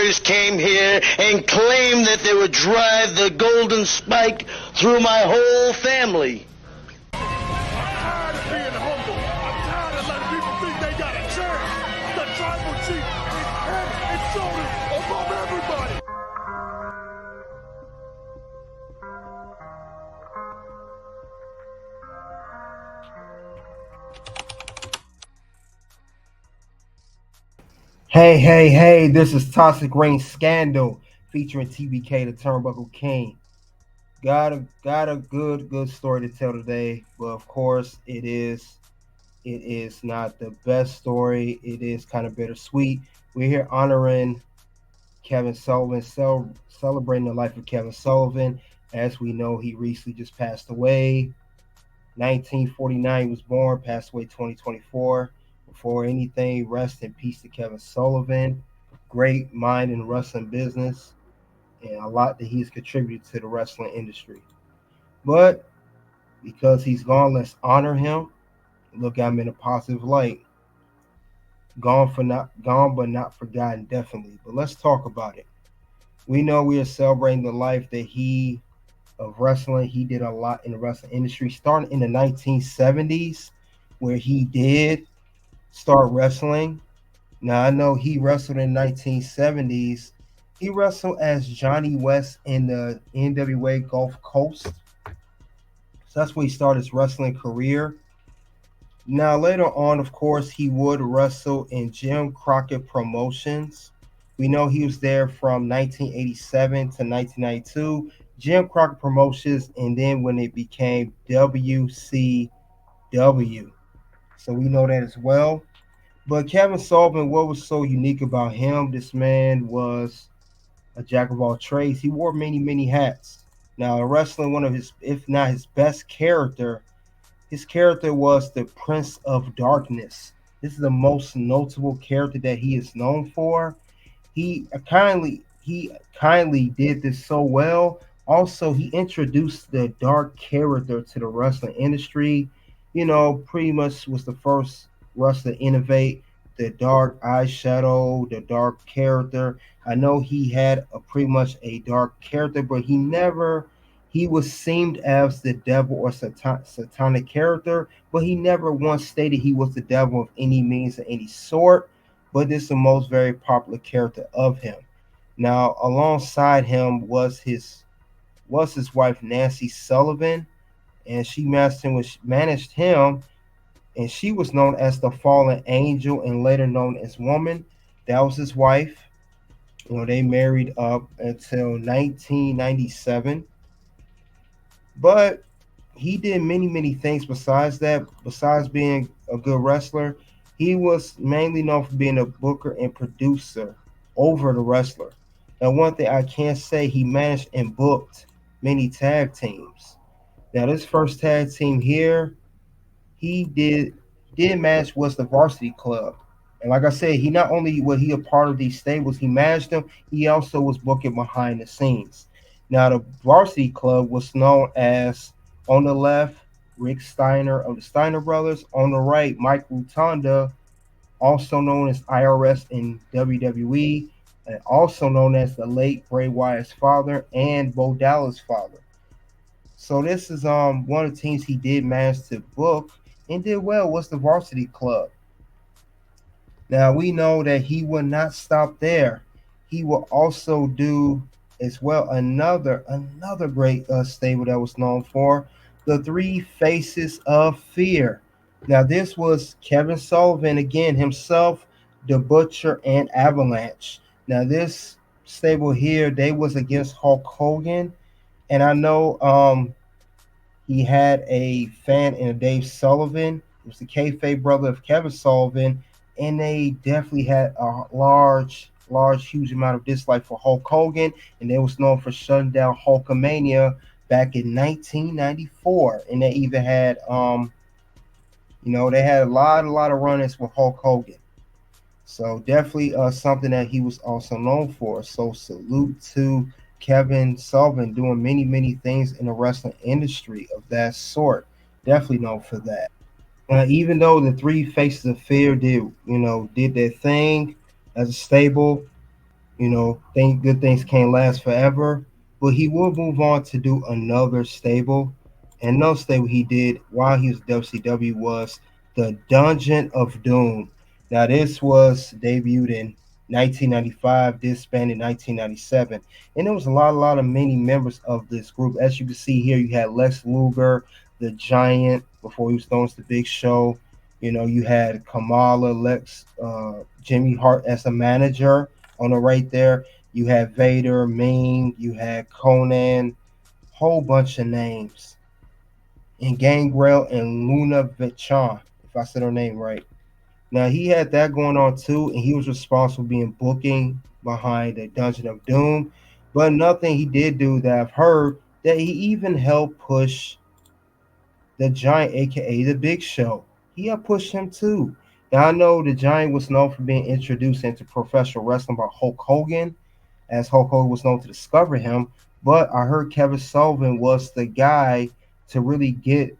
boys came here and claimed that they would drive the golden spike through my whole family. I'm tired of being humble. I'm tired of letting people think they got a chance. The tribal chief is head and shoulders above everybody. Hey, this is Toxic Rain Scandal featuring TBK, the Turnbuckle King. Got a good story to tell today, but of course it is not the best story. It is kind of bittersweet. We're here honoring Kevin Sullivan, celebrating the life of Kevin Sullivan. As we know, he recently just passed away. 1949 he was born, passed away 2024. Before anything, rest in peace to Kevin Sullivan. Great mind in wrestling business and a lot that he's contributed to the wrestling industry. But because he's gone, let's honor him. Look at him in a positive light. Gone but not forgotten, definitely. But let's talk about it. We know we are celebrating the life that he of wrestling. He did a lot in the wrestling industry, starting in the 1970s, where he did start wrestling. Now I know he wrestled in the 1970s. He wrestled as Johnny West in the NWA Gulf Coast. So that's where he started his wrestling career. Now later on, of course, he would wrestle in Jim Crockett Promotions. We know he was there from 1987 to 1992. Jim Crockett Promotions, and then when it became WCW. So we know that as well. But Kevin Sullivan, what was so unique about him? This man was a jack of all trades. He wore many hats. Now, in wrestling, one of his, if not his best character, his character was the Prince of Darkness. This is the most notable character that he is known for. He kindly did this so well. Also, he introduced the dark character to the wrestling industry. Pretty much was the first wrestler to innovate the dark eyeshadow, the dark character. I know he had a pretty much a dark character, but he was seemed as the devil or satanic character, but he never once stated he was the devil of any means or any sort. But this is the most very popular character of him. Now, alongside him was his wife Nancy Sullivan, and she managed him, and she was known as the Fallen Angel and later known as Woman. That was his wife. They married up until 1997. But he did many things besides that. Besides being a good wrestler, he was mainly known for being a booker and producer over the wrestler. Now, one thing I can say, he managed and booked many tag teams. Now, this first tag team here, he did manage was the Varsity Club. And like I said, he not only was he a part of these stables, he managed them, he also was booking behind the scenes. Now, the Varsity Club was known as, on the left, Rick Steiner of the Steiner Brothers. On the right, Mike Rotunda, also known as IRS in WWE, and also known as the late Bray Wyatt's father and Bo Dallas' father. So this is one of the teams he did manage to book and did well was the Varsity Club. Now we know that he will not stop there. He will also do as well another great stable that was known for the Three Faces of Fear. Now this was Kevin Sullivan again himself, the Butcher and Avalanche. Now this stable here, they was against Hulk Hogan, and I know he had a fan in Dave Sullivan. It was the kayfabe brother of Kevin Sullivan, and they definitely had a huge amount of dislike for Hulk Hogan, and they was known for shutting down Hulkamania back in 1994. And they even had, they had a lot of run-ins with Hulk Hogan. So definitely something that he was also known for. So salute to Kevin Sullivan doing many things in the wrestling industry of that sort. Definitely known for that. Even though the Three Faces of Fear did their thing as a stable, Think good things can't last forever. But he will move on to do another stable. And another stable he did while he was WCW was the Dungeon of Doom. Now this was debuted in 1995, disbanded in 1997, and there was a lot of many members of this group. As you can see here, you had Lex Luger, the Giant, before he was known as the Big Show. You had Kamala, Jimmy Hart as a manager on the right there. You had Vader, Ming, you had Conan, whole bunch of names. And Gangrel and Luna Vachon, if I said her name right. Now he had that going on too, and he was responsible for being booking behind the Dungeon of Doom. But nothing he did do that I've heard that he even helped push the Giant, aka the Big Show. He helped push him too. Now I know the Giant was known for being introduced into professional wrestling by Hulk Hogan, as Hulk Hogan was known to discover him. But I heard Kevin Sullivan was the guy to really get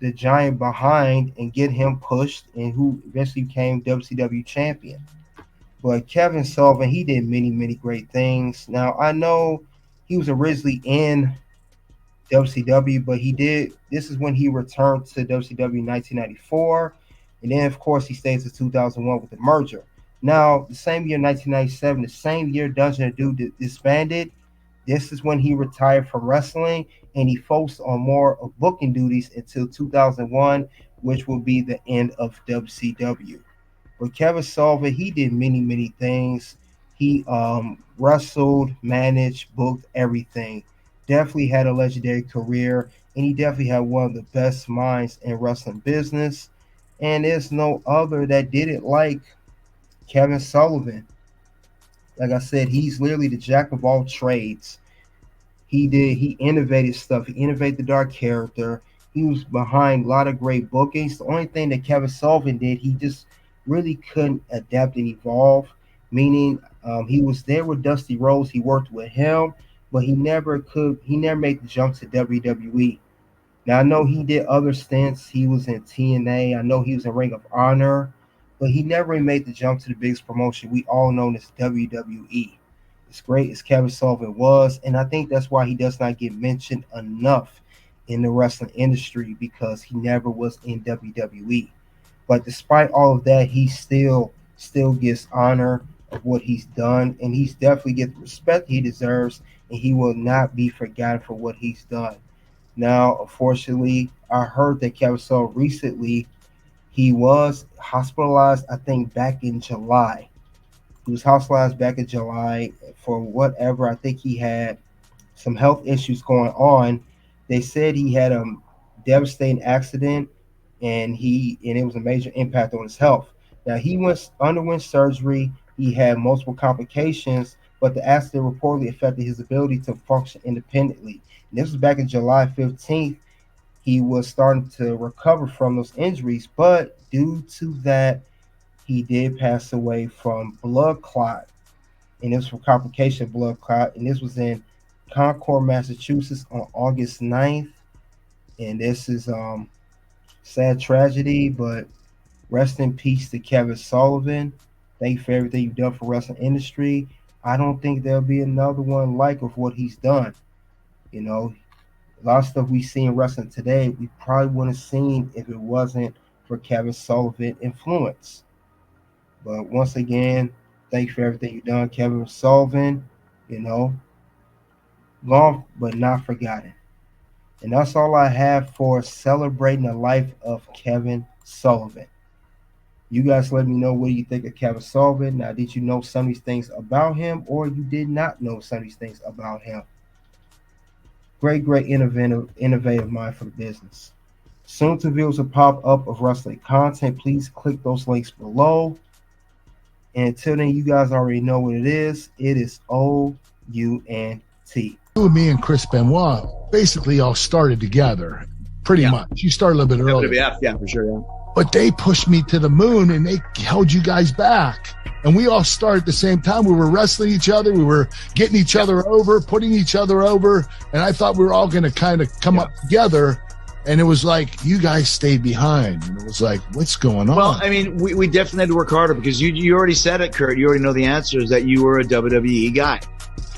the Giant behind and get him pushed, and who eventually became WCW champion. But Kevin Sullivan, he did many, many great things. Now I know he was originally in WCW, but this is when he returned to WCW in 1994, and then of course he stayed to 2001 with the merger. Now the same year, 1997, the same year Dungeon of Doom disbanded. This is when he retired from wrestling, and he focused on more of booking duties until 2001, which will be the end of WCW. But Kevin Sullivan, he did many, many things. He wrestled, managed, booked everything. Definitely had a legendary career, and he definitely had one of the best minds in wrestling business. And there's no other that did it like Kevin Sullivan. Like I said, he's literally the jack of all trades. He innovated stuff. He innovated the dark character. He was behind a lot of great bookings. The only thing that Kevin Sullivan did, he just really couldn't adapt and evolve. Meaning, he was there with Dusty Rhodes. He worked with him, but he never could. He never made the jump to WWE. Now I know he did other stints. He was in TNA. I know he was in Ring of Honor, but he never made the jump to the biggest promotion we all know as WWE. As great as Kevin Sullivan was, and I think that's why he does not get mentioned enough in the wrestling industry, because he never was in WWE. But despite all of that, he still gets honor of what he's done, and he's definitely get the respect he deserves, and he will not be forgotten for what he's done. Now, unfortunately, I heard that Kevin Sullivan recently, he was hospitalized, I think back in July. He was hospitalized back in July for whatever. I think he had some health issues going on. They said he had a devastating accident, and it was a major impact on his health. Now he underwent surgery. He had multiple complications, but the accident reportedly affected his ability to function independently. And this was back in July 15th. He was starting to recover from those injuries, but due to that, he did pass away from blood clot, and this was from complication blood clot, and this was in Concord, Massachusetts on August 9th. And this is sad tragedy, but rest in peace to Kevin Sullivan. Thank you for everything you've done for wrestling industry. I don't think there'll be another one like of what he's done. A lot of stuff we see in wrestling today, we probably wouldn't have seen if it wasn't for Kevin Sullivan influence. But once again, thank you for everything you've done, Kevin Sullivan. Gone but not forgotten. And that's all I have for celebrating the life of Kevin Sullivan. You guys let me know what you think of Kevin Sullivan. Now, did you know some of these things about him, or you did not know some of these things about him? Great innovative mind for the business. Soon to views will pop up of wrestling content. Please click those links below. And until then, you guys already know what it is. It is OUNT. You and me and Chris Benoit basically all started together, pretty much. You started a little bit earlier. Yeah, for sure, yeah. But they pushed me to the moon, and they held you guys back. And we all started at the same time. We were wrestling each other. We were getting each other over, putting each other over. And I thought we were all going to kind of come up together. And it was like, you guys stayed behind. And it was like, what's going on? Well, I mean, we definitely had to work harder because you already said it, Kurt. You already know the answer is that you were a WWE guy.